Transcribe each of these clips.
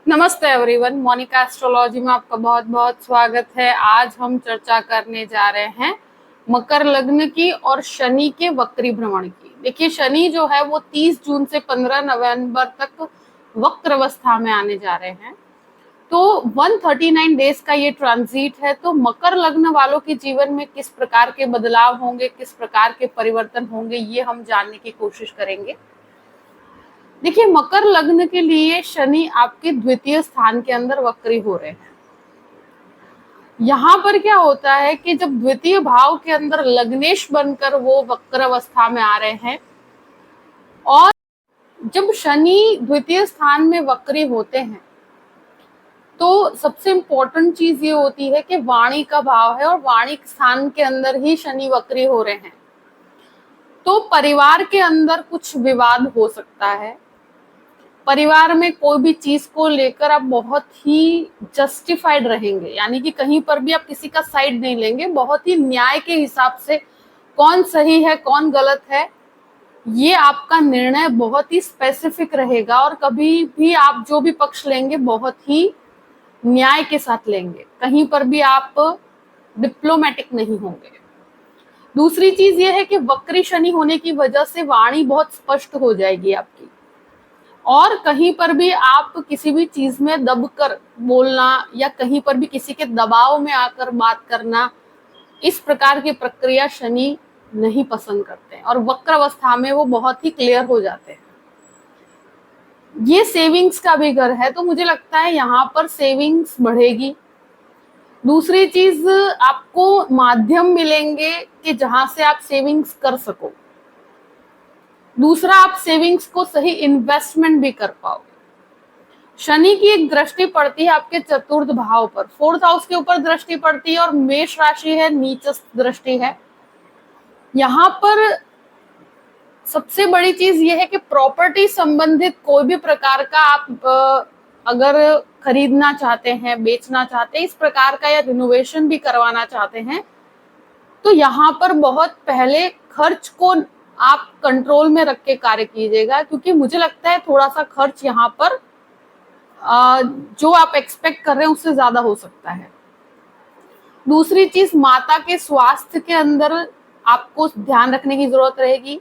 नमस्ते everyone, Monika astrology में आपका बहुत बहुत स्वागत है। आज हम चर्चा करने जा रहे हैं मकर लग्न की और शनि के वक्री भ्रमण की। देखिए, शनि जो है वो 30 जून से 15 नवंबर तक वक्र अवस्था में आने जा रहे हैं। तो 139 डेज का ये ट्रांजिट है। तो मकर लग्न वालों के जीवन में किस प्रकार के बदलाव होंगे, किस प्रकार के परिवर्तन होंगे, ये हम जानने की कोशिश करेंगे। देखिए, मकर लग्न के लिए शनि आपके द्वितीय स्थान के अंदर वक्री हो रहे हैं। यहाँ पर क्या होता है कि जब द्वितीय भाव के अंदर लग्नेश बनकर वो वक्र अवस्था में आ रहे हैं, और जब शनि द्वितीय स्थान में वक्री होते हैं तो सबसे इम्पोर्टेंट चीज ये होती है कि वाणी का भाव है, और वाणी स्थान के अंदर ही शनि वक्री हो रहे हैं। तो परिवार के अंदर कुछ विवाद हो सकता है। परिवार में कोई भी चीज को लेकर आप बहुत ही जस्टिफाइड रहेंगे, यानी कि कहीं पर भी आप किसी का साइड नहीं लेंगे। बहुत ही न्याय के हिसाब से कौन सही है कौन गलत है, ये आपका निर्णय बहुत ही स्पेसिफिक रहेगा। और कभी भी आप जो भी पक्ष लेंगे बहुत ही न्याय के साथ लेंगे, कहीं पर भी आप डिप्लोमेटिक नहीं होंगे। दूसरी चीज ये है कि वक्री शनि होने की वजह से वाणी बहुत स्पष्ट हो जाएगी आपकी, और कहीं पर भी आप किसी भी चीज में दबकर बोलना या कहीं पर भी किसी के दबाव में आकर बात करना, इस प्रकार की प्रक्रिया शनि नहीं पसंद करते हैं, और वक्र अवस्था में वो बहुत ही क्लियर हो जाते हैं। ये सेविंग्स का भी घर है, तो मुझे लगता है यहाँ पर सेविंग्स बढ़ेगी। दूसरी चीज, आपको माध्यम मिलेंगे कि जहां से आप सेविंग्स कर सको। दूसरा, आप सेविंग्स को सही इन्वेस्टमेंट भी कर पाओगे। शनि की एक दृष्टि पड़ती है आपके चतुर्थ भाव पर, 4th हाउस के ऊपर दृष्टि पड़ती है, और मेष राशि है, नीचस्थ दृष्टि है। यहाँ पर सबसे बड़ी चीज ये है कि प्रॉपर्टी संबंधित कोई भी प्रकार का आप अगर खरीदना चाहते हैं, बेचना चाहते हैं, इस प्रकार का, या रिनोवेशन भी करवाना चाहते हैं, तो यहाँ पर बहुत पहले खर्च को आप कंट्रोल में रख के कार्य कीजिएगा, क्योंकि मुझे लगता है थोड़ा सा खर्च यहाँ पर जो आप एक्सपेक्ट कर रहे हैं उससे ज्यादा हो सकता है। दूसरी चीज, माता के स्वास्थ्य के अंदर आपको ध्यान रखने की जरूरत रहेगी।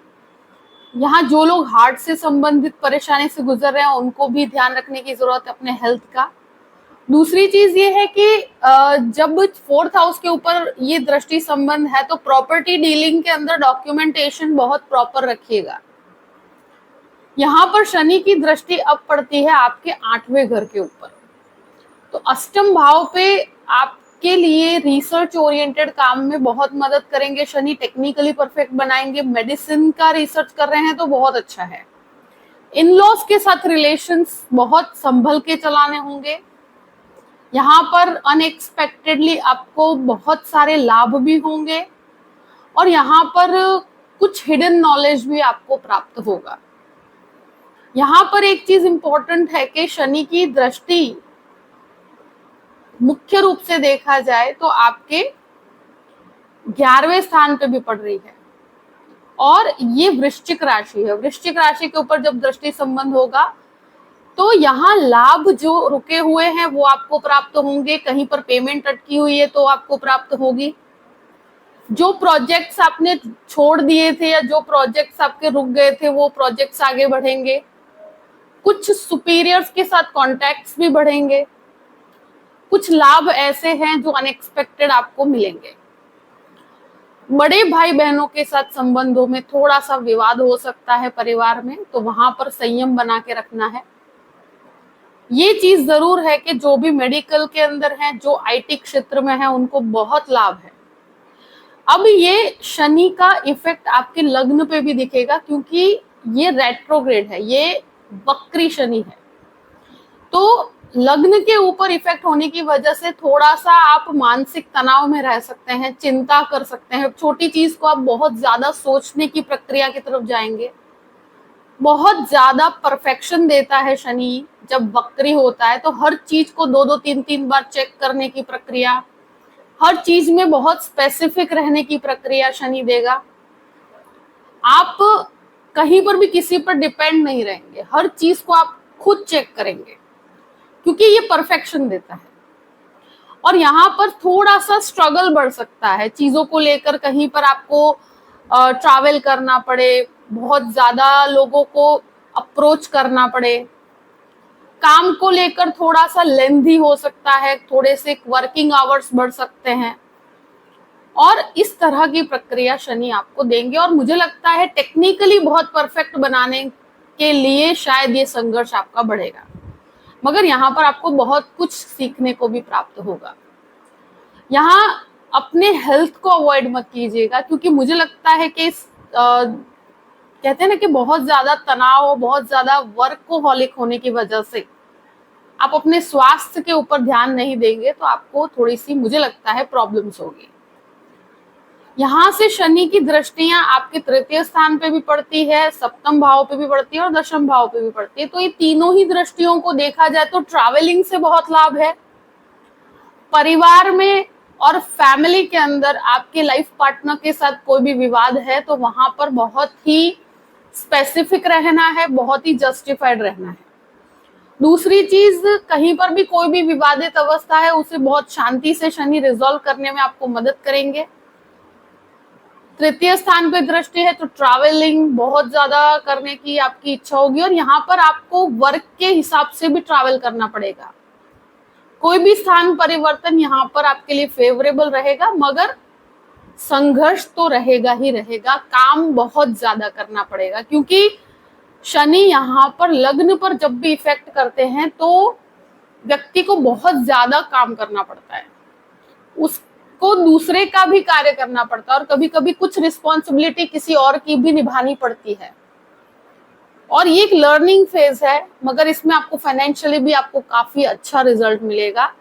यहाँ जो लोग हार्ट से संबंधित परेशानी से गुजर रहे हैं उनको भी ध्यान रखने की जरूरत है अपने हेल्थ का। दूसरी चीज ये है कि जब 4th हाउस के ऊपर ये दृष्टि संबंध है तो प्रॉपर्टी डीलिंग के अंदर डॉक्यूमेंटेशन बहुत प्रॉपर रखिएगा। यहाँ पर शनि की दृष्टि अब पड़ती है आपके 8वें घर के ऊपर, तो अष्टम भाव पे आपके लिए रिसर्च ओरिएंटेड काम में बहुत मदद करेंगे शनि। टेक्निकली परफेक्ट बनाएंगे। मेडिसिन का रिसर्च कर रहे हैं तो बहुत अच्छा है। इन लॉज के साथ रिलेशंस बहुत संभल के चलाने होंगे। यहाँ पर अनएक्सपेक्टेडली आपको बहुत सारे लाभ भी होंगे, और यहाँ पर कुछ हिडन नॉलेज भी आपको प्राप्त होगा। यहाँ पर एक चीज इंपॉर्टेंट है कि शनि की दृष्टि मुख्य रूप से देखा जाए तो आपके 11वें स्थान पे भी पड़ रही है, और ये वृश्चिक राशि है। वृश्चिक राशि के ऊपर जब दृष्टि संबंध होगा तो यहाँ लाभ जो रुके हुए हैं वो आपको प्राप्त होंगे। कहीं पर पेमेंट अटकी हुई है तो आपको प्राप्त होगी। जो प्रोजेक्ट्स आपने छोड़ दिए थे या जो प्रोजेक्ट्स आपके रुक गए थे वो प्रोजेक्ट्स आगे बढ़ेंगे। कुछ सुपीरियर्स के साथ कॉन्टैक्ट्स भी बढ़ेंगे। कुछ लाभ ऐसे हैं जो अनएक्सपेक्टेड आपको मिलेंगे। बड़े भाई बहनों के साथ संबंधों में थोड़ा सा विवाद हो सकता है परिवार में, तो वहां पर संयम बना के रखना है। ये चीज जरूर है कि जो भी मेडिकल के अंदर हैं, जो आईटी क्षेत्र में है, उनको बहुत लाभ है। अब ये शनि का इफेक्ट आपके लग्न पे भी दिखेगा, क्योंकि ये रेट्रोग्रेड है, ये वक्री शनि है। तो लग्न के ऊपर इफेक्ट होने की वजह से थोड़ा सा आप मानसिक तनाव में रह सकते हैं, चिंता कर सकते हैं। छोटी चीज को आप बहुत ज्यादा सोचने की प्रक्रिया की तरफ जाएंगे। बहुत ज्यादा परफेक्शन देता है शनि जब वक्री होता है, तो हर चीज को 2-2 3-3 बार चेक करने की प्रक्रिया, हर चीज में बहुत स्पेसिफिक रहने की प्रक्रिया शनि देगा। आप कहीं पर भी किसी पर डिपेंड नहीं रहेंगे, हर चीज को आप खुद चेक करेंगे, क्योंकि ये परफेक्शन देता है। और यहाँ पर थोड़ा सा स्ट्रगल बढ़ सकता है, चीजों को लेकर कहीं पर आपको ट्रैवल करना पड़े, बहुत ज्यादा लोगों को अप्रोच करना पड़े, काम को लेकर थोड़ा सा लेंथी हो सकता है, थोड़े से वर्किंग आवर्स बढ़ सकते हैं, और इस तरह की प्रक्रिया शनि आपको देंगे। और मुझे लगता है टेक्निकली बहुत परफेक्ट बनाने के लिए शायद ये संघर्ष आपका बढ़ेगा, मगर यहाँ पर आपको बहुत कुछ सीखने को भी प्राप्त होगा। यहाँ अपने हेल्थ को अवॉइड मत कीजिएगा, क्योंकि मुझे लगता है कि कहते हैं ना कि बहुत ज्यादा तनाव, बहुत ज्यादा वर्कहोलिक होने की वजह से आप अपने स्वास्थ्य के ऊपर ध्यान नहीं देंगे तो आपको थोड़ी सी, मुझे लगता है, प्रॉब्लम्स होगी। यहाँ से शनि की दृष्टियां आपके तृतीय स्थान पे भी पड़ती है, सप्तम भाव पे भी पड़ती है और दशम भाव पे भी पड़ती है। तो ये तीनों ही दृष्टियों को देखा जाए तो ट्रैवलिंग से बहुत लाभ है। परिवार में और फैमिली के अंदर आपके लाइफ पार्टनर के साथ कोई भी विवाद है तो वहां पर बहुत ही स्पेसिफिक रहना है, बहुत ही जस्टिफाइड रहना है। दूसरी चीज, कहीं पर भी कोई भी विवादित अवस्था है उसे बहुत शांति से शनि रिजॉल्व करने में आपको मदद करेंगे। तृतीय स्थान पे दृष्टि है तो ट्रैवलिंग बहुत ज्यादा करने की आपकी इच्छा होगी, और यहाँ पर आपको वर्क के हिसाब से भी ट्रैवल करना पड़ेगा। कोई भी स्थान परिवर्तन यहाँ पर आपके लिए फेवरेबल रहेगा, मगर संघर्ष तो रहेगा ही रहेगा, काम बहुत ज्यादा करना पड़ेगा, क्योंकि शनि यहाँ पर लग्न पर जब भी इफेक्ट करते हैं तो व्यक्ति को बहुत ज्यादा काम करना पड़ता है, उसको दूसरे का भी कार्य करना पड़ता है, और कभी कभी कुछ रिस्पॉन्सिबिलिटी किसी और की भी निभानी पड़ती है। और ये एक लर्निंग फेज है, मगर इसमें आपको फाइनेंशियली भी आपको काफी अच्छा रिजल्ट मिलेगा।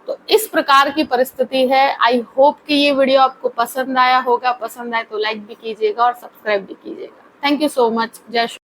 तो इस प्रकार की परिस्थिति है। आई होप कि ये वीडियो आपको पसंद आया होगा। पसंद आए तो लाइक भी कीजिएगा और सब्सक्राइब भी कीजिएगा। Thank you so much. जय श्री